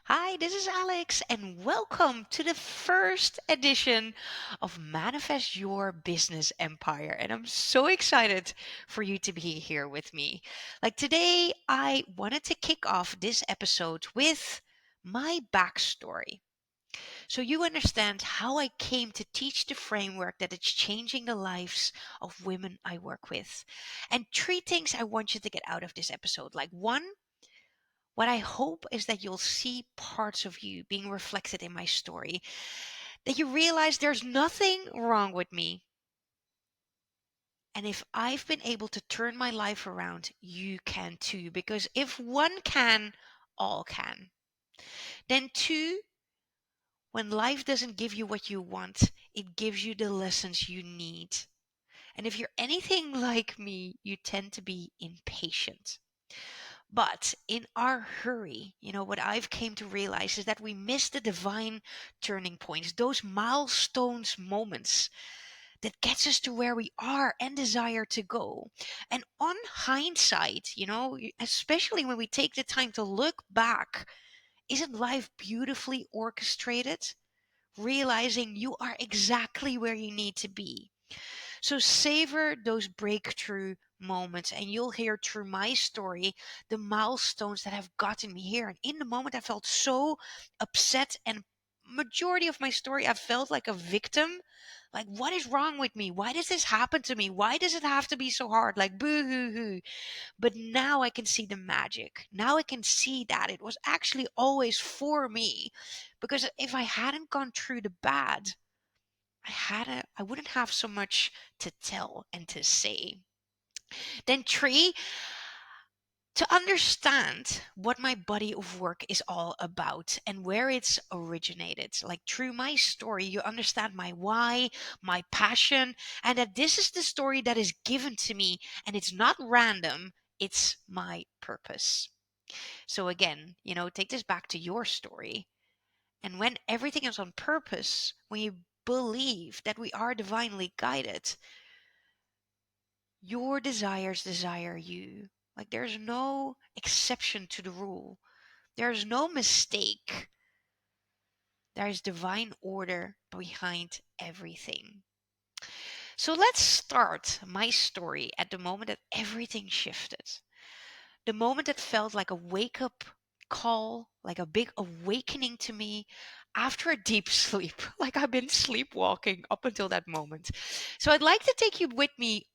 Hi, this is Alex, and welcome to the first edition of Manifest Your Business Empire. And I'm so excited for you to be here with me. Like today, I wanted to kick off this episode with my backstory. So you understand how I came to teach the framework that is changing the lives of women I work with. And three things I want you to get out of this episode. Like one, what I hope is that you'll see parts of you being reflected in my story, that you realize there's nothing wrong with me. And if I've been able to turn my life around, you can too. Because if one can, all can. Then, two, when life doesn't give you what you want, it gives you the lessons you need. And if you're anything like me, you tend to be impatient. But in our hurry, what I've came to realize is that we miss the divine turning points, those milestones moments that gets us to where we are and desire to go. And on hindsight, especially when we take the time to look back, isn't life beautifully orchestrated? Realizing you are exactly where you need to be. So savor those breakthrough moments, and you'll hear through my story the milestones that have gotten me here. And in the moment, I felt so upset, and majority of my story, I felt like a victim. Like, what is wrong with me? Why does this happen to me? Why does it have to be so hard? Like, boo hoo hoo. But now I can see the magic. Now I can see that it was actually always for me. Because if I hadn't gone through the bad, I wouldn't have so much to tell and to say. Then three, to understand what my body of work is all about and where it's originated. Like through my story, you understand my why, my passion, and that this is the story that is given to me and it's not random, it's my purpose. So again, take this back to your story. And when everything is on purpose, when you believe that we are divinely guided, your desires desire you. Like there's no exception to the rule. There's no mistake. There is divine order behind everything. So let's start my story at the moment that everything shifted. The moment that felt like a wake up call, like a big awakening to me after a deep sleep. Like I've been sleepwalking up until that moment. So I'd like to take you with me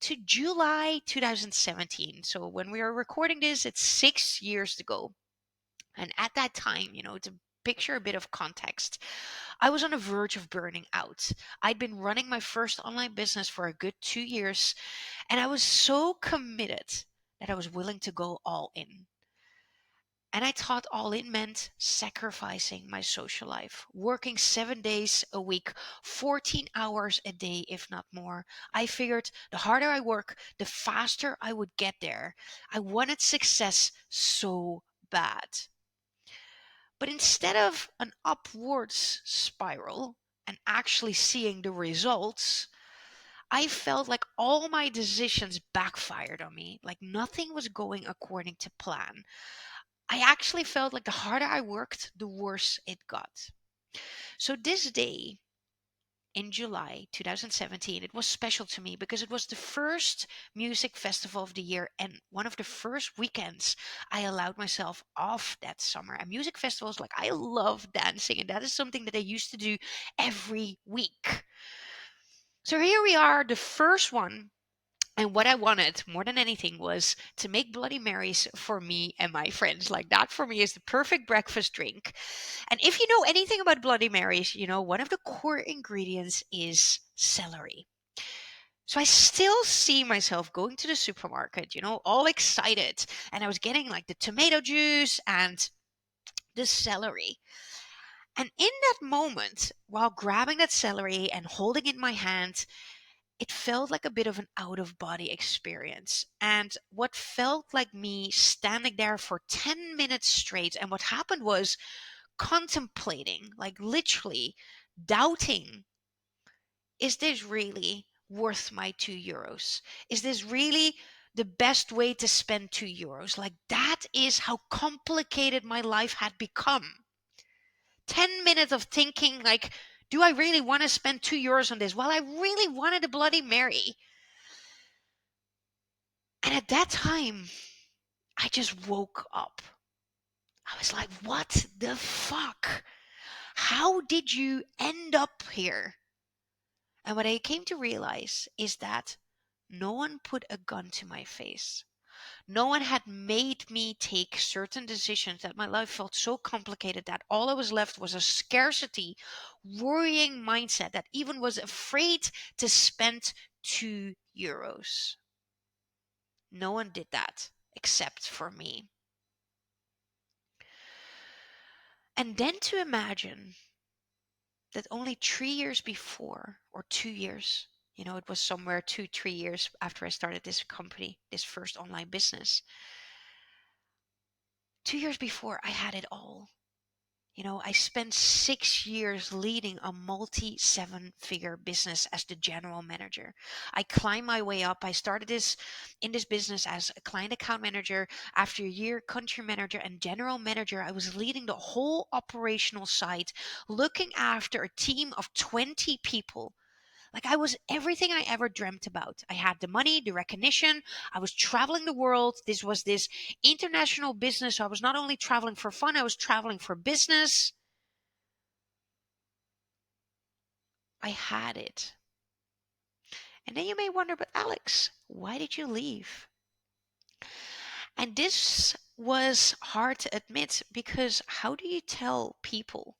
to July 2017. So when we are recording this, it's 6 years ago. And at that time, to picture a bit of context, I was on the verge of burning out. I'd been running my first online business for a good 2 years, and I was so committed that I was willing to go all in. And I thought all in meant sacrificing my social life, working 7 days a week, 14 hours a day, if not more. I figured the harder I work, the faster I would get there. I wanted success so bad. But instead of an upwards spiral and actually seeing the results, I felt like all my decisions backfired on me, like nothing was going according to plan. I actually felt like the harder I worked, the worse it got. So this day in July 2017, it was special to me because it was the first music festival of the year and one of the first weekends I allowed myself off that summer. And music festivals, like I love dancing, and that is something that I used to do every week. So here we are, the first one. And what I wanted more than anything was to make Bloody Marys for me and my friends. Like that for me is the perfect breakfast drink. And if you know anything about Bloody Marys, one of the core ingredients is celery. So I still see myself going to the supermarket, all excited. And I was getting like the tomato juice and the celery. And in that moment, while grabbing that celery and holding it in my hand, it felt like a bit of an out of body experience. And what felt like me standing there for 10 minutes straight. And what happened was contemplating, like literally doubting, is this really worth my €2? Is this really the best way to spend €2. Like, that is how complicated my life had become. 10 minutes of thinking, like, do I really want to spend €2 on this? Well, I really wanted a Bloody Mary. And at that time, I just woke up. I was like, what the fuck? How did you end up here? And what I came to realize is that no one put a gun to my face. No one had made me take certain decisions that my life felt so complicated that all I was left was a scarcity, worrying mindset that even was afraid to spend €2. No one did that except for me. And then to imagine that only 3 years before, or 2 years, it was somewhere 2, 3 years after I started this company, this first online business. 2 years before, I had it all. I spent 6 years leading a multi-7-figure business as the general manager. I climbed my way up. I started in this business as a client account manager. After a year, country manager and general manager. I was leading the whole operational side, looking after a team of 20 people. Like, I was everything I ever dreamt about. I had the money, the recognition. I was traveling the world. This was this international business. So I was not only traveling for fun, I was traveling for business. I had it. And then you may wonder, but Alex, why did you leave? And this was hard to admit, because how do you tell people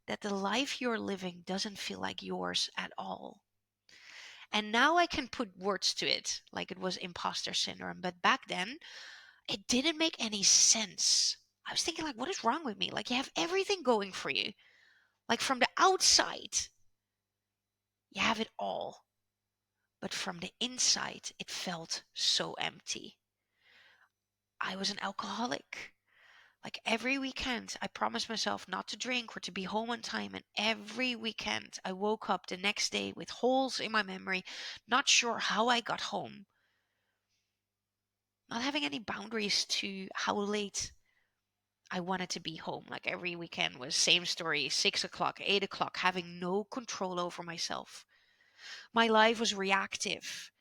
that the life you're living doesn't feel like yours at all? And now I can put words to it, like it was imposter syndrome. But back then, it didn't make any sense. I was thinking, like, what is wrong with me? Like, you have everything going for you. Like, from the outside, you have it all. But from the inside, it felt so empty. I was an alcoholic. Like, every weekend, I promised myself not to drink or to be home on time. And every weekend, I woke up the next day with holes in my memory, not sure how I got home, not having any boundaries to how late I wanted to be home. Like, every weekend was same story, 6 o'clock, 8 o'clock, having no control over myself. My life was reactive.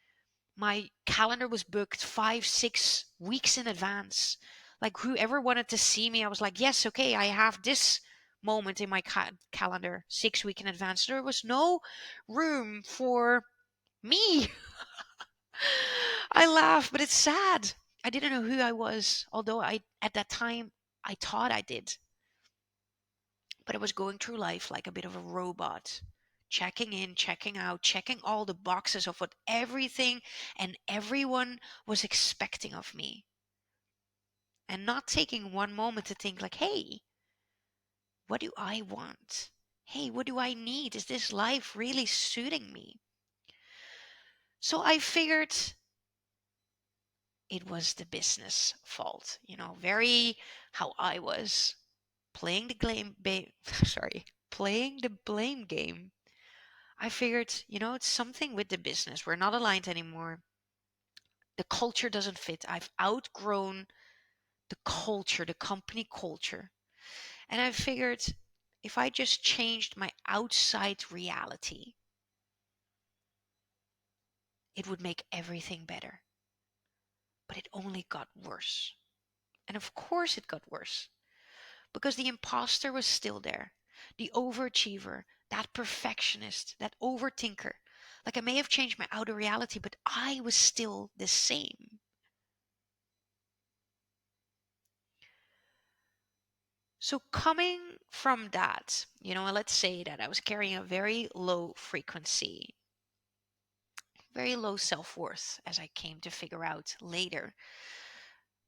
My calendar was booked 5, 6 weeks in advance. Like, whoever wanted to see me, I was like, yes, okay, I have this moment in my calendar 6 weeks in advance. There was no room for me. I laugh, but it's sad. I didn't know who I was, although at that time I thought I did. But I was going through life like a bit of a robot, checking in, checking out, checking all the boxes of what everything and everyone was expecting of me. And not taking one moment to think, like, hey, what do I want? Hey, what do I need? Is this life really suiting me? So I figured it was the business fault, very how I was playing the playing the blame game. I figured, it's something with the business. We're not aligned anymore. The culture doesn't fit. I've outgrown the culture, the company culture. And I figured, if I just changed my outside reality, it would make everything better. But it only got worse. And of course it got worse, because the imposter was still there. The overachiever, that perfectionist, that overthinker. Like, I may have changed my outer reality, but I was still the same. So coming from that, let's say that I was carrying a very low frequency, very low self-worth, as I came to figure out later.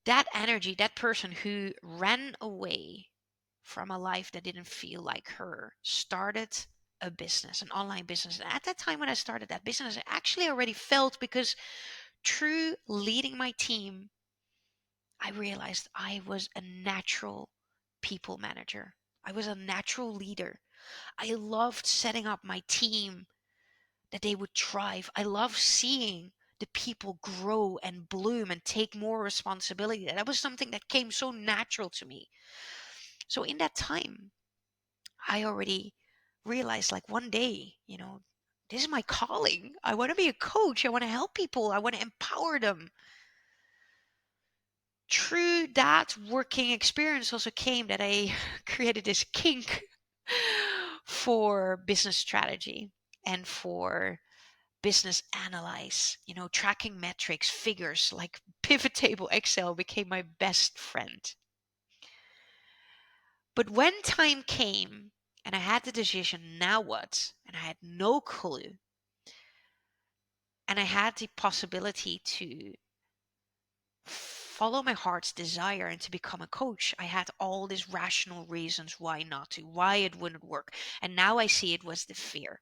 That energy, that person who ran away from a life that didn't feel like her, started a business, an online business. And at that time when I started that business, I actually already felt, because through leading my team, I realized I was a natural people manager. I was a natural leader. I loved setting up my team that they would thrive. I love seeing the people grow and bloom and take more responsibility. That was something that came so natural to me. So in that time, I already realized like one day, this is my calling. I want to be a coach. I want to help people. I want to empower them. Through that working experience also came that I created this kink for business strategy and for business analyze, tracking metrics, figures like pivot table Excel became my best friend. But when time came and I had the decision, now what? And I had no clue. And I had the possibility to follow my heart's desire and to become a coach. I had all these rational reasons why not to, why it wouldn't work. And now I see it was the fear.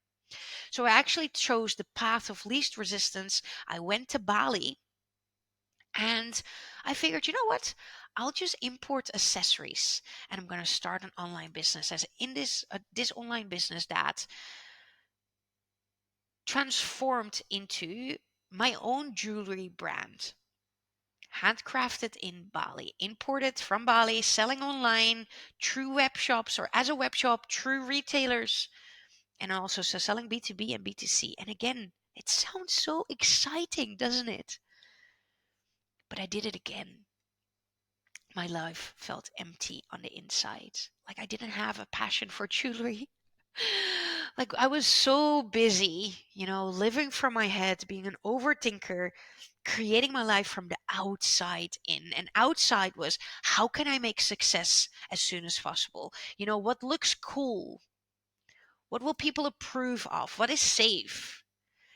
So I actually chose the path of least resistance. I went to Bali and I figured, you know what? I'll just import accessories and I'm going to start an online business as in this online business that transformed into my own jewelry brand. Handcrafted in Bali, imported from Bali, selling online through web shops or as a web shop through retailers, and also so selling B2B and B2C. And again, it sounds so exciting, doesn't it? But I did it again. My life felt empty on the inside. Like I didn't have a passion for jewelry. Like I was so busy, living from my head, being an overthinker, creating my life from the outside in. And outside was how can I make success as soon as possible? What looks cool? What will people approve of? What is safe?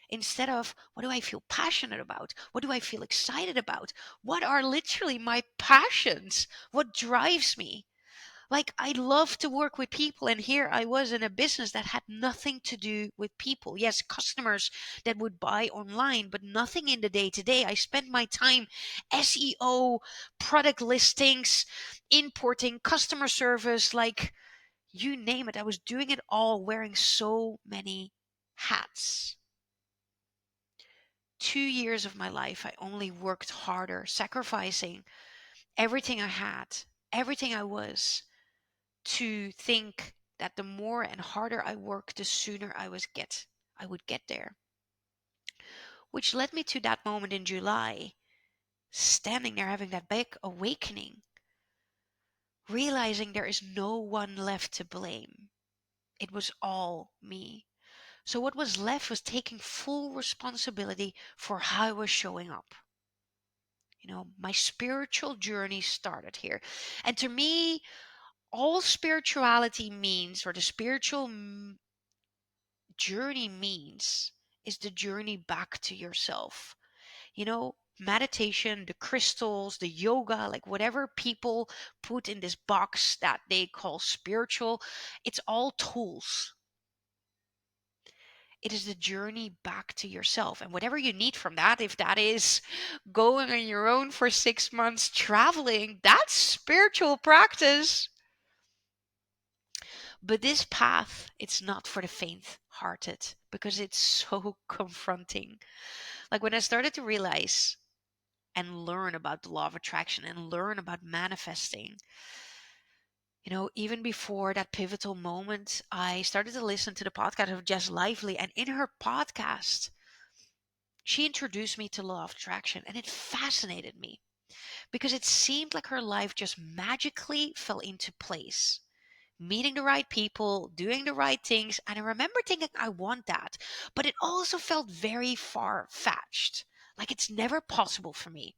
Instead of what do I feel passionate about? What do I feel excited about? What are literally my passions? What drives me? Like, I love to work with people, and here I was in a business that had nothing to do with people. Yes, customers that would buy online, but nothing in the day to day. I spent my time SEO, product listings, importing, customer service, like you name it. I was doing it all, wearing so many hats. 2 years of my life, I only worked harder, sacrificing everything I had, everything I was, to think that the more and harder I worked, the sooner I would get there. Which led me to that moment in July, standing there having that big awakening, realizing there is no one left to blame. It was all me. So what was left was taking full responsibility for how I was showing up. My spiritual journey started here. And to me, all spirituality means, or the spiritual journey means, is the journey back to yourself. Meditation, the crystals, the yoga, like whatever people put in this box that they call spiritual, it's all tools. It is the journey back to yourself. And whatever you need from that, if that is going on your own for 6 months, traveling, that's spiritual practice. But this path, it's not for the faint-hearted because it's so confronting. Like when I started to realize and learn about the law of attraction and learn about manifesting, even before that pivotal moment, I started to listen to the podcast of Jess Lively. And in her podcast, she introduced me to law of attraction, and it fascinated me because it seemed like her life just magically fell into place. Meeting the right people, doing the right things. And I remember thinking, I want that. But it also felt very far fetched. Like it's never possible for me.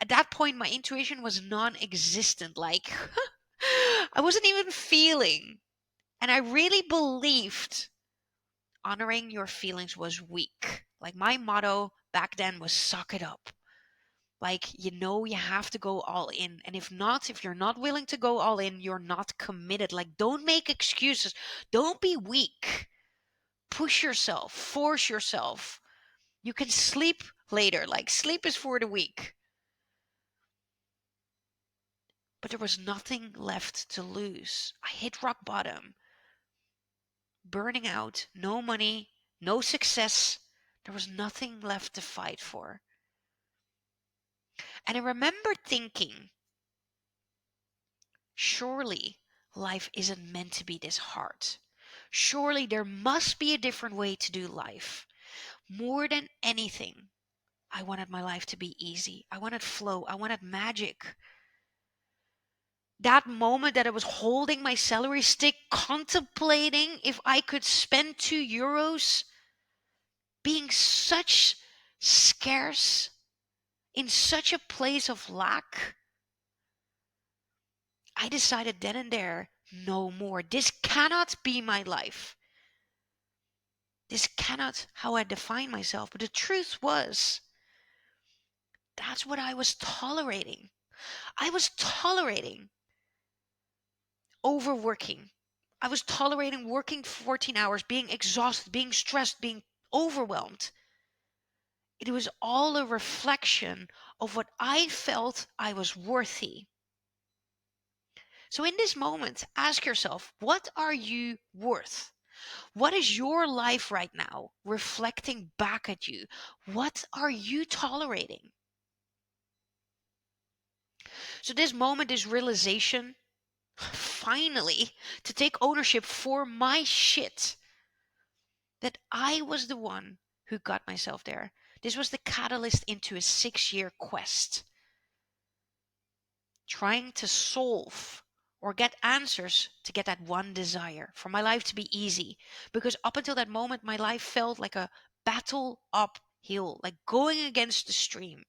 At that point, my intuition was non existent. Like I wasn't even feeling. And I really believed honoring your feelings was weak. Like my motto back then was suck it up. Like, you have to go all in. And if you're not willing to go all in, you're not committed. Like, don't make excuses. Don't be weak. Push yourself, force yourself. You can sleep later. Like, sleep is for the weak. But there was nothing left to lose. I hit rock bottom, burning out, no money, no success, There was nothing left to fight for. And I remember thinking, surely life isn't meant to be this hard. Surely there must be a different way to do life. More than anything, I wanted my life to be easy. I wanted flow. I wanted magic. That moment that I was holding my celery stick, contemplating if I could spend €2, being such scarce, in such a place of lack, I decided then and there, no more. This cannot be my life. This cannot how I define myself. But the truth was, that's what I was tolerating. I was tolerating overworking. I was tolerating working 14 hours, being exhausted, being stressed, being overwhelmed. It was all a reflection of what I felt I was worthy. So in this moment, ask yourself, what are you worth? What is your life right now reflecting back at you? What are you tolerating? So this moment, this realization, finally, to take ownership for my shit, that I was the one who got myself there. This was the catalyst into a 6-year quest, trying to solve or get answers to get that one desire for my life to be easy. Because up until that moment, my life felt like a battle uphill, like going against the stream.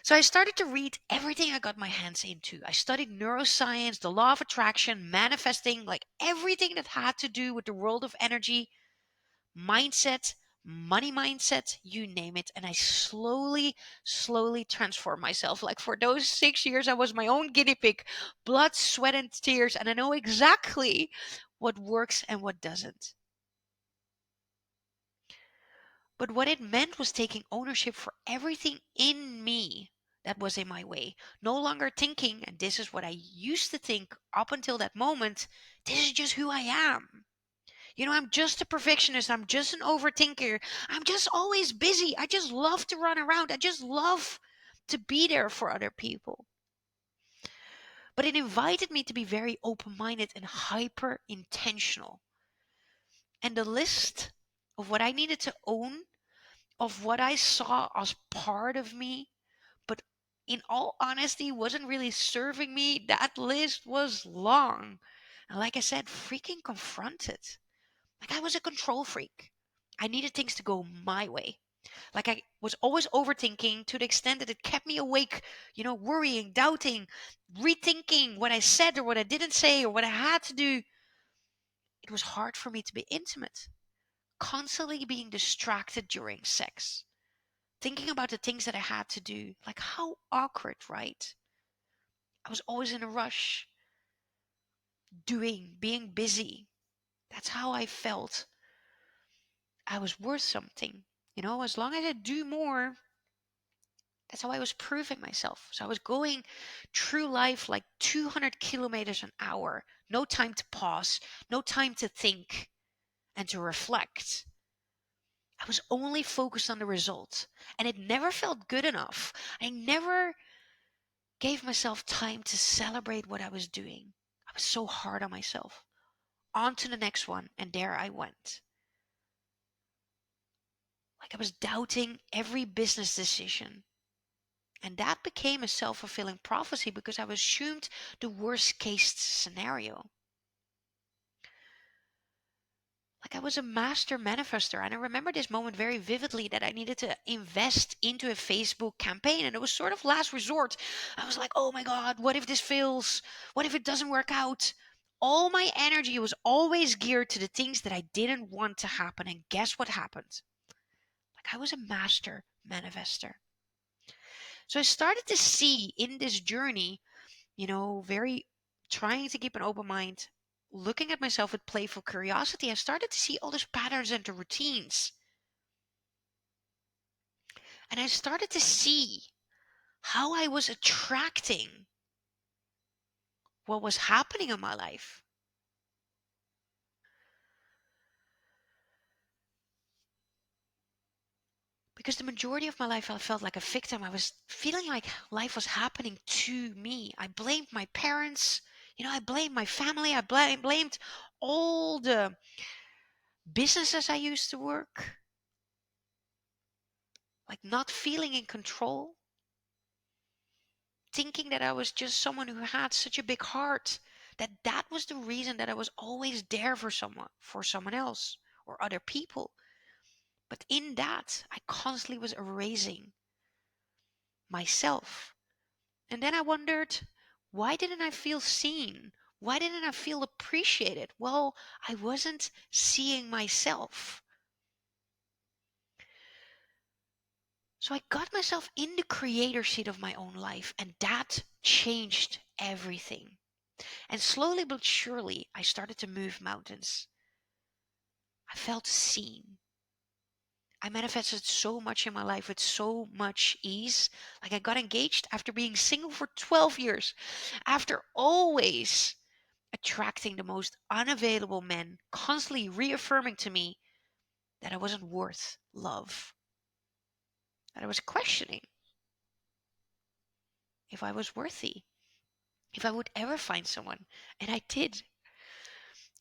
So I started to read everything I got my hands into. I studied neuroscience, the law of attraction, manifesting, like everything that had to do with the world of energy, mindset, money mindset, you name it. And I slowly transformed myself. Like for those 6 years, I was my own guinea pig, blood, sweat, and tears. And I know exactly what works and what doesn't. But what it meant was taking ownership for everything in me that was in my way. No longer thinking, and this is what I used to think up until that moment, this is just who I am. I'm just a perfectionist. I'm just an overthinker. I'm just always busy. I just love to run around. I just love to be there for other people. But it invited me to be very open minded and hyper intentional. And the list of what I needed to own, of what I saw as part of me, but in all honesty, wasn't really serving me, that list was long. And like I said, freaking confronted. Like I was a control freak. I needed things to go my way. Like I was always overthinking to the extent that it kept me awake, worrying, doubting, rethinking what I said or what I didn't say or what I had to do. It was hard for me to be intimate, constantly being distracted during sex, thinking about the things that I had to do. Like how awkward, right? I was always in a rush, being busy. That's how I felt I was worth something. As long as I do more, that's how I was proving myself. So I was going through life like 200 kilometers an hour. No time to pause, no time to think and to reflect. I was only focused on the result. And it never felt good enough. I never gave myself time to celebrate what I was doing. I was so hard on myself. On to the next one. And there I went. Like I was doubting every business decision. And that became a self-fulfilling prophecy because I assumed the worst case scenario. Like I was a master manifester. And I remember this moment very vividly that I needed to invest into a Facebook campaign. And it was sort of last resort. I was like, oh my God, what if this fails? What if it doesn't work out? All my energy was always geared to the things that I didn't want to happen. And guess what happened? Like I was a master manifester. So I started to see in this journey, very trying to keep an open mind, looking at myself with playful curiosity, I started to see all those patterns and the routines. And I started to see how I was attracting what was happening in my life. Because the majority of my life, I felt like a victim. I was feeling like life was happening to me. I blamed my parents. I blamed my family. I blamed all the businesses I used to work, like not feeling in control, thinking that I was just someone who had such a big heart, that was the reason that I was always there for someone else or other people. But in that, I constantly was erasing myself. And then I wondered, why didn't I feel seen? Why didn't I feel appreciated? Well, I wasn't seeing myself. So I got myself in the creator seat of my own life, and that changed everything. And slowly but surely, I started to move mountains. I felt seen. I manifested so much in my life with so much ease. Like I got engaged after being single for 12 years, after always attracting the most unavailable men, constantly reaffirming to me that I wasn't worth love, that I was questioning if I was worthy, if I would ever find someone. And I did.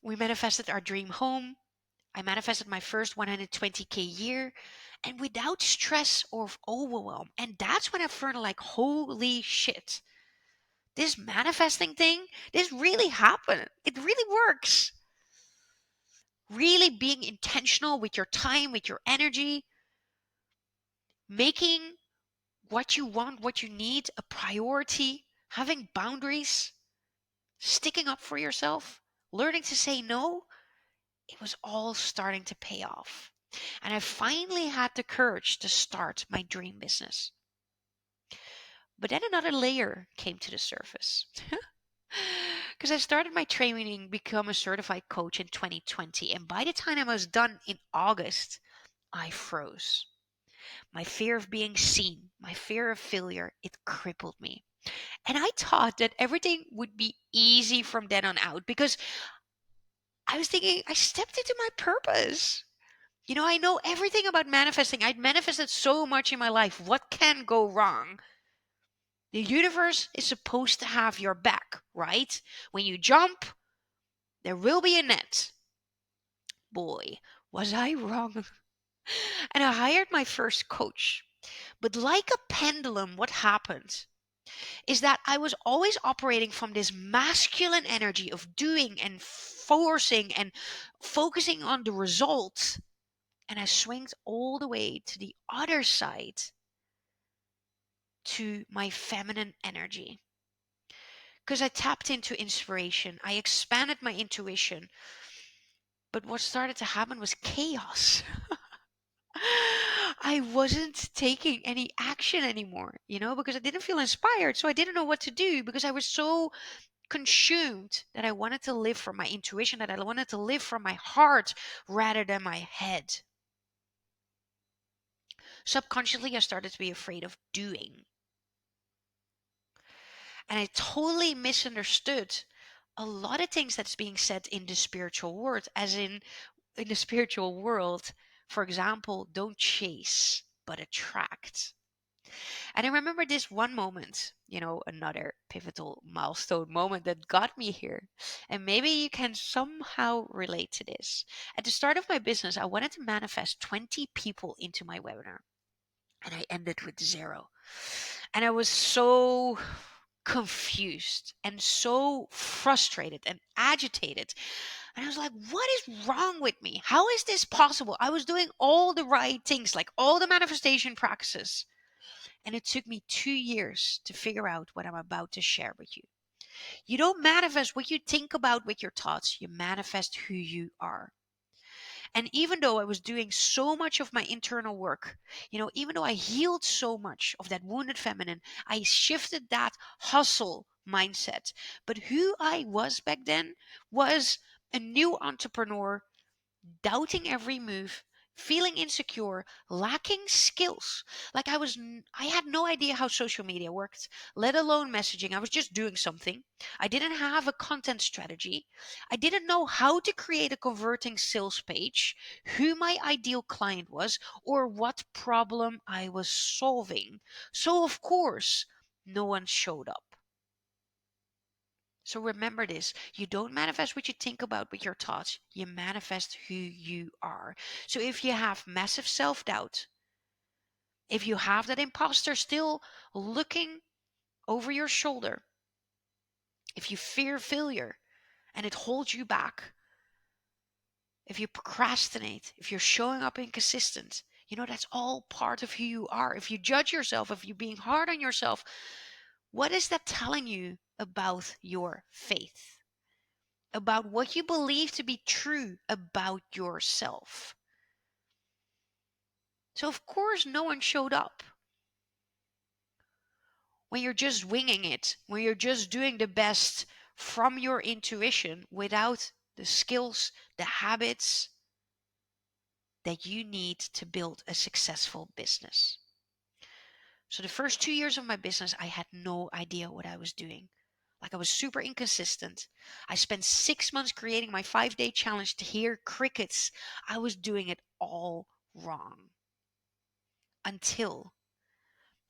We manifested our dream home. I manifested my first 120K year and without stress or overwhelm. And that's when I felt like, holy shit, this manifesting thing, this really happened. It really works. Really being intentional with your time, with your energy, making what you want, what you need a priority, having boundaries, sticking up for yourself, learning to say no, it was all starting to pay off. And I finally had the courage to start my dream business. But then another layer came to the surface. Because I started my training, become a certified coach in 2020. And by the time I was done in August, I froze. My fear of being seen, my fear of failure, it crippled me. And I thought that everything would be easy from then on out because I was thinking I stepped into my purpose. I know everything about manifesting. I'd manifested so much in my life. What can go wrong? The universe is supposed to have your back, right? When you jump, there will be a net. Boy, was I wrong. And I hired my first coach. But like a pendulum, what happened is that I was always operating from this masculine energy of doing and forcing and focusing on the result. And I swinged all the way to the other side to my feminine energy. Because I tapped into inspiration, I expanded my intuition. But what started to happen was chaos. I wasn't taking any action anymore, because I didn't feel inspired. So I didn't know what to do because I was so consumed that I wanted to live from my intuition, that I wanted to live from my heart rather than my head. Subconsciously, I started to be afraid of doing. And I totally misunderstood a lot of things that's being said in the spiritual world, as in the spiritual world, for example, don't chase, but attract. And I remember this one moment, another pivotal milestone moment that got me here. And maybe you can somehow relate to this. At the start of my business, I wanted to manifest 20 people into my webinar, and I ended with 0. And I was so confused and so frustrated and agitated. And I was like, what is wrong with me? How is this possible? I was doing all the right things, like all the manifestation practices. And it took me 2 years to figure out what I'm about to share with you. You don't manifest what you think about with your thoughts, you manifest who you are. And even though I was doing so much of my internal work, even though I healed so much of that wounded feminine, I shifted that hustle mindset. But who I was back then was a new entrepreneur, doubting every move, feeling insecure, lacking skills. Like I had no idea how social media worked, let alone messaging. I was just doing something. I didn't have a content strategy. I didn't know how to create a converting sales page, who my ideal client was, or what problem I was solving. So, of course, no one showed up. So remember this, you don't manifest what you think about with your thoughts, you manifest who you are. So if you have massive self doubt, if you have that imposter still looking over your shoulder, if you fear failure and it holds you back, if you procrastinate, if you're showing up inconsistent, that's all part of who you are. If you judge yourself, if you're being hard on yourself, what is that telling you about your faith? About what you believe to be true about yourself. So, of course, no one showed up. When you're just winging it, when you're just doing the best from your intuition without the skills, the habits that you need to build a successful business. So, the first 2 years of my business, I had no idea what I was doing. Like, I was super inconsistent. I spent 6 months creating my 5-day challenge to hear crickets. I was doing it all wrong. Until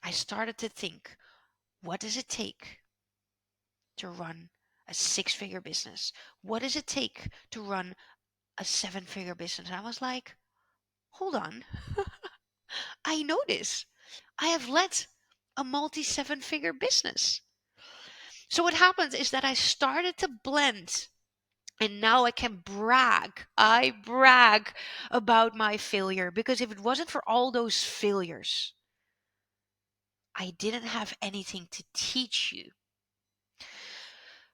I started to think, what does it take to run a 6-figure business? What does it take to run a 7-figure business? And I was like, hold on. I know this. I have led a multi 7-figure business. So what happens is that I started to blend. And now I can brag. I brag about my failure, because if it wasn't for all those failures, I didn't have anything to teach you.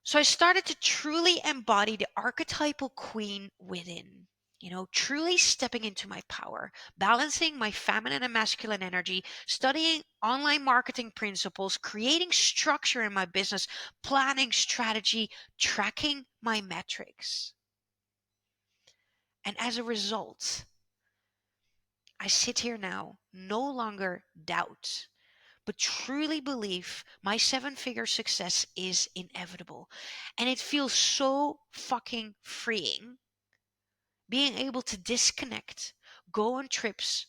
So I started to truly embody the archetypal queen within, truly stepping into my power, balancing my feminine and masculine energy, studying online marketing principles, creating structure in my business, planning strategy, tracking my metrics. And as a result, I sit here now, no longer doubt, but truly believe my 7-figure success is inevitable. And it feels so fucking freeing being able to disconnect, go on trips,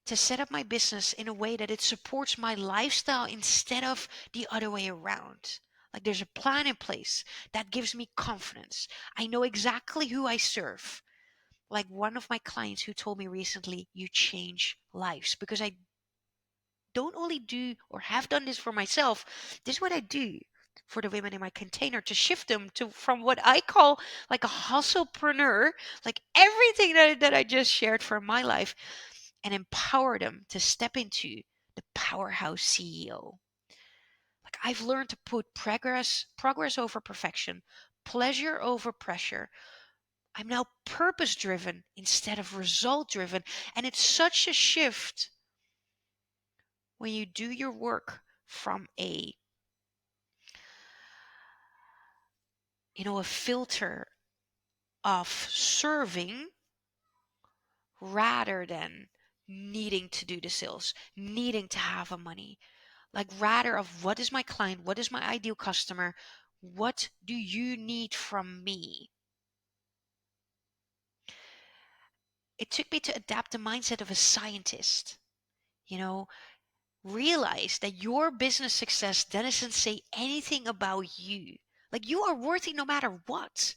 to set up my business in a way that it supports my lifestyle instead of the other way around. Like, there's a plan in place that gives me confidence. I know exactly who I serve. Like one of my clients who told me recently, you change lives, because I don't only do or have done this for myself. This is what I do for the women in my container, to shift them to from what I call like a hustlepreneur, like everything that I just shared from my life, and empower them to step into the Powerhouse CEO. Like, I've learned to put progress over perfection, pleasure over pressure. I'm now purpose driven instead of result driven. And it's such a shift when you do your work from a filter of serving rather than needing to do the sales, needing to have a money. Like, rather of what is my client, what is my ideal customer, what do you need from me? It took me to adapt the mindset of a scientist. You know, realize that your business success doesn't say anything about you. Like, you are worthy no matter what.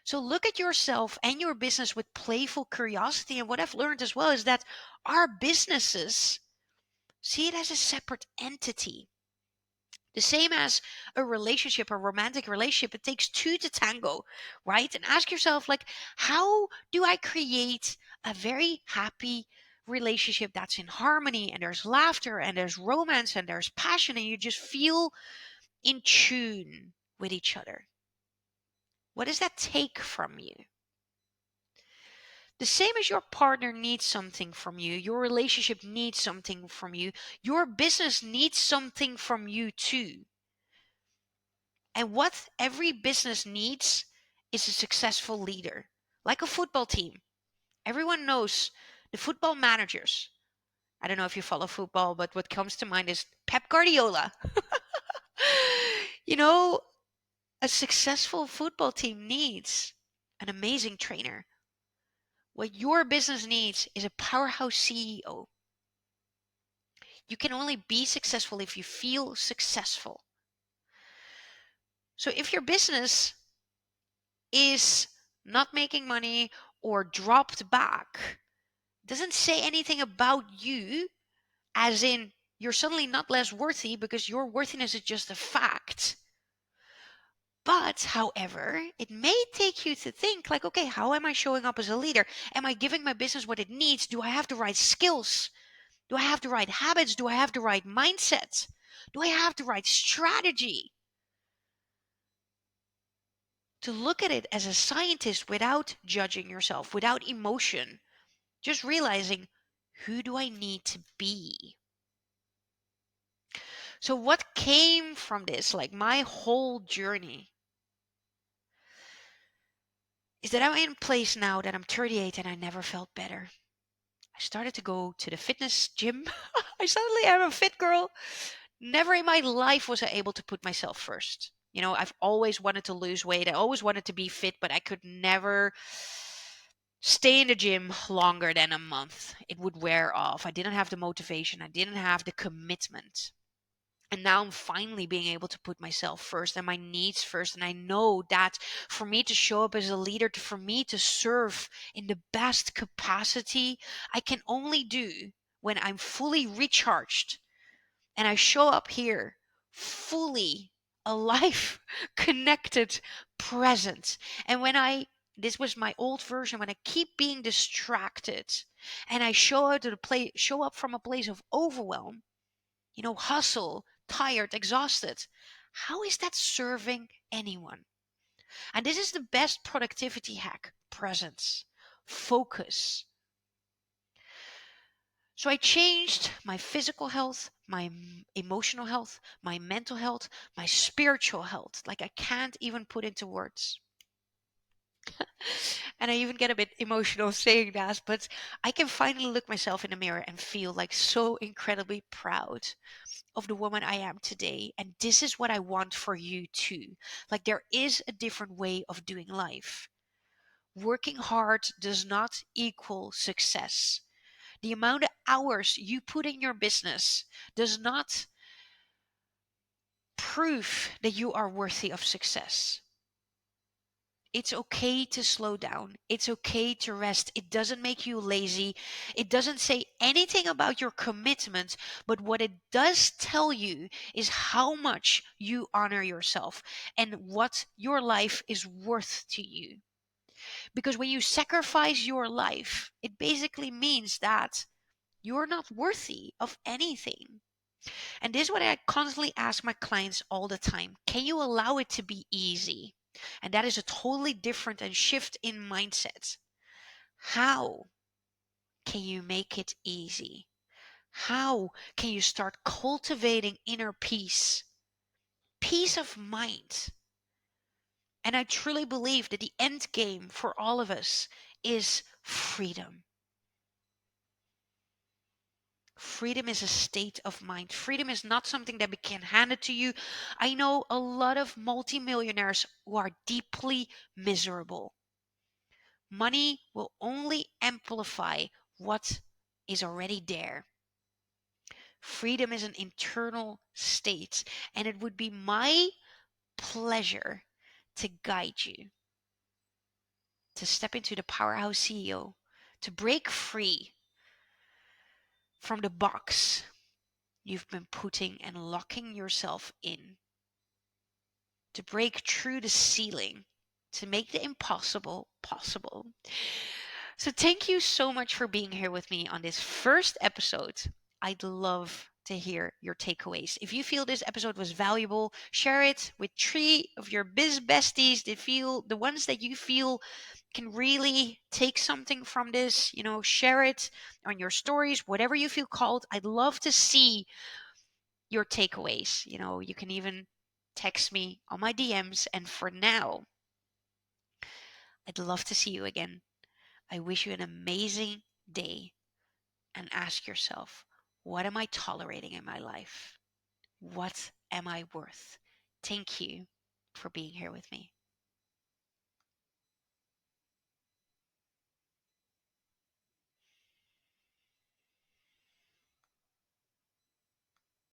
So look at yourself and your business with playful curiosity. And what I've learned as well is that our businesses see it as a separate entity. The same as a relationship, a romantic relationship, it takes two to tango, right? And ask yourself, like, how do I create a very happy relationship that's in harmony, and there's laughter and there's romance and there's passion, and you just feel in tune with each other? What does that take from you? The same as your partner needs something from you, your relationship needs something from you, your business needs something from you too. And what every business needs is a successful leader. like a football team. Everyone knows the football managers. I don't know if you follow football, but what comes to mind is Pep Guardiola. You know, a successful football team needs an amazing trainer. What your business needs is a powerhouse CEO. You can only be successful if you feel successful. So if your business is not making money or dropped back, doesn't say anything about you, as in you're suddenly not less worthy because your worthiness is just a fact. But, however, it may take you to think like, okay, how am I showing up as a leader? Am I giving my business what it needs? Do I have the right skills? Do I have the right habits? Do I have the right mindset? Do I have the right strategy? To look at it as a scientist without judging yourself, without emotion, just realizing, who do I need to be? So what came from this, like my whole journey, is that I'm in a place now that I'm 38 and I never felt better. I started to go to the fitness gym. I suddenly am a fit girl. Never in my life was I able to put myself first. You know, I've always wanted to lose weight. I always wanted to be fit, but I could never stay in the gym longer than a month. It would wear off. I didn't have the motivation. I didn't have the commitment. And now I'm finally being able to put myself first and my needs first. And I know that for me to show up as a leader, for me to serve in the best capacity, I can only do when I'm fully recharged and I show up here fully alive, connected, present. And when this was my old version, when I keep being distracted and I show up from a place of overwhelm, hustle, tired, exhausted. How is that serving anyone? And this is the best productivity hack: presence, focus. So I changed my physical health, my emotional health, my mental health, my spiritual health. Like I can't even put into words. And I even get a bit emotional saying that, but I can finally look myself in the mirror and feel like so incredibly proud of the woman I am today. And this is what I want for you too. Like there is a different way of doing life. Working hard does not equal success. The amount of hours you put in your business does not prove that you are worthy of success. It's okay to slow down. It's okay to rest. It doesn't make you lazy. It doesn't say anything about your commitment, but what it does tell you is how much you honor yourself and what your life is worth to you. Because when you sacrifice your life, it basically means that you're not worthy of anything. And this is what I constantly ask my clients all the time. Can you allow it to be easy? And that is a totally different and shift in mindset. How can you make it easy? How can you start cultivating inner peace? Peace of mind. And I truly believe that the end game for all of us is freedom. Freedom is a state of mind. Freedom is not something that can hand it to you. I know a lot of multimillionaires who are deeply miserable. Money will only amplify what is already there. Freedom is an internal state, and it would be my pleasure to guide you to step into the Powerhouse CEO, to break free from the box you've been putting and locking yourself in, to break through the ceiling, to make the impossible possible. So, thank you so much for being here with me on this first episode. I'd love to hear your takeaways. If you feel this episode was valuable, share it with 3 of your biz besties that feel the ones that you feel can really take something from this. Share it on your stories, whatever you feel called. I'd love to see your takeaways. You can even text me on my DMs. And for now, I'd love to see you again. I wish you an amazing day, and ask yourself, what am I tolerating in my life? What am I worth? Thank you for being here with me.